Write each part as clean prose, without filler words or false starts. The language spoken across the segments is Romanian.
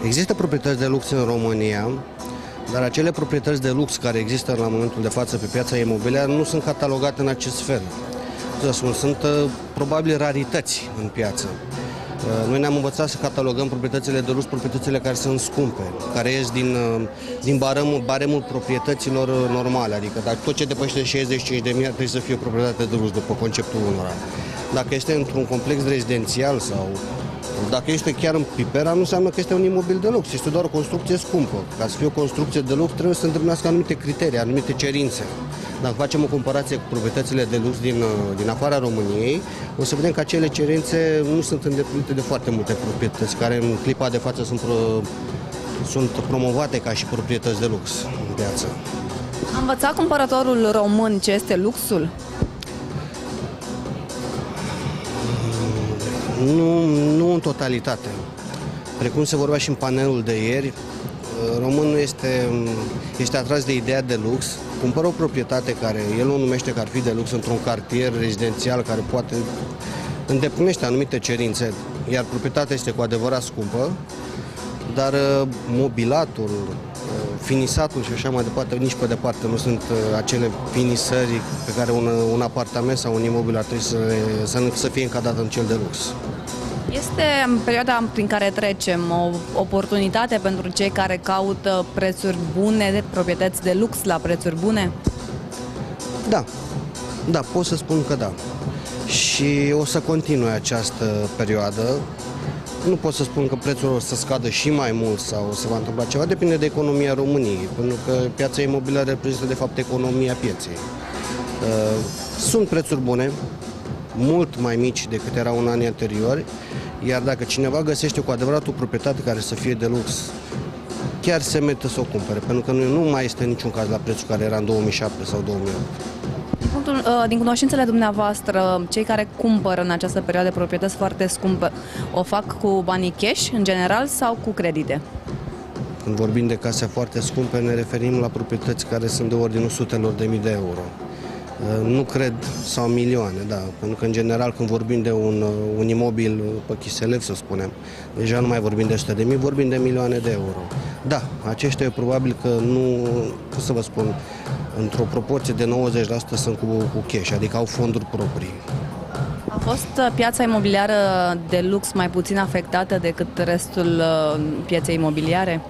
Există proprietăți de lux în România, dar acele proprietăți de lux care există la momentul de față pe piața imobiliară nu sunt catalogate în acest fel. Sunt probabil rarități în piață. Noi ne-am învățat să catalogăm proprietățile de lux, proprietățile care sunt scumpe, care ies din baremul proprietăților normale, adică dacă tot ce depășește 65.000 trebuie să fie o proprietate de lux după conceptul unora. Dacă este într-un complex rezidențial sau dacă este chiar în Pipera, nu înseamnă că este un imobil de lux, este doar o construcție scumpă. Ca să fie o construcție de lux trebuie să îndeplinească anumite criterii, anumite cerințe. Dacă facem o comparație cu proprietățile de lux din afara României, o să vedem că acele cerințe nu sunt îndeplinite de foarte multe proprietăți, care în clipa de față sunt promovate ca și proprietăți de lux în piață. A învățat cumpărătorul român ce este luxul? Nu în totalitate. Precum se vorbea și în panelul de ieri, românul este atras de ideea de lux, cumpără o proprietate care el o numește că ar fi de lux într-un cartier rezidențial care poate îndeplinește anumite cerințe, iar proprietatea este cu adevărat scumpă, dar mobilatul, finisatul și așa mai departe, nici pe departe nu sunt acele finisări pe care un apartament sau un imobil ar trebui să fie încadrat în cel de lux. Este perioada prin care trecem o oportunitate pentru cei care caută prețuri bune, de proprietăți de lux la prețuri bune? Da, pot să spun că da. Și o să continue această perioadă. Nu pot să spun că prețul o să scadă și mai mult sau se va întâmpla ceva, depinde de economia României, pentru că piața imobiliară reprezintă de fapt economia pieței. Sunt prețuri bune, mult mai mici decât erau în anii anteriori, iar dacă cineva găsește cu adevărat o proprietate care să fie de lux, chiar se merită să o cumpere, pentru că nu mai este niciun caz la prețul care era în 2007 sau 2008. Din cunoștințele dumneavoastră, cei care cumpără în această perioadă proprietăți foarte scumpe, o fac cu banii cash în general sau cu credite? Când vorbim de case foarte scumpe, ne referim la proprietăți care sunt de ordinul sutelor de mii de euro. Nu cred, sau milioane, da, pentru că în general când vorbim de un imobil pe Chiselev, să spunem, deja nu mai vorbim de 100 de mii, vorbim de milioane de euro. Da, aceștia probabil că nu, cum să vă spun, într-o proporție de 90% sunt cu cash, adică au fonduri proprii. A fost piața imobiliară de lux mai puțin afectată decât restul pieței imobiliare?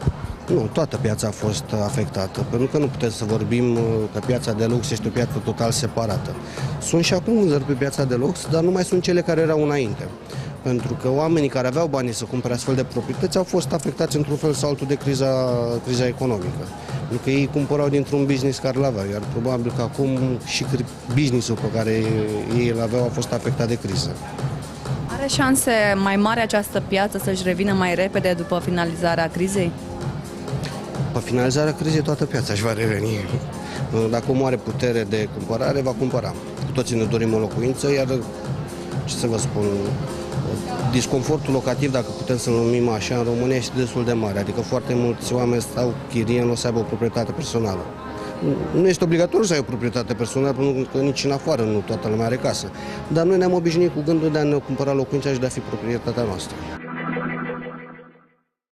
Nu, toată piața a fost afectată, pentru că nu putem să vorbim că piața de lux este o piață total separată. Sunt și acum vânzări pe piața de lux, dar nu mai sunt cele care erau înainte. Pentru că oamenii care aveau banii să cumpere astfel de proprietăți au fost afectați într-un fel sau altul de criza economică. Pentru că ei cumpărau dintr-un business care îl aveau, iar probabil că acum și businessul pe care ei îl aveau a fost afectat de criză. Are șanse mai mari această piață să-și revină mai repede după finalizarea crizei? Pe finalizarea crizei toată piața își va reveni. Dacă omul are putere de cumpărare, va cumpăra. Cu toții ne dorim o locuință, iar, ce să vă spun, disconfortul locativ, dacă putem să-l numim așa, în România este destul de mare. Adică foarte mulți oameni stau chirie, nu o să aibă o proprietate personală. Nu este obligatoriu să ai o proprietate personală, pentru că nici în afară nu toată lumea are casă. Dar noi ne-am obișnuit cu gândul de a ne cumpăra locuința și de a fi proprietatea noastră.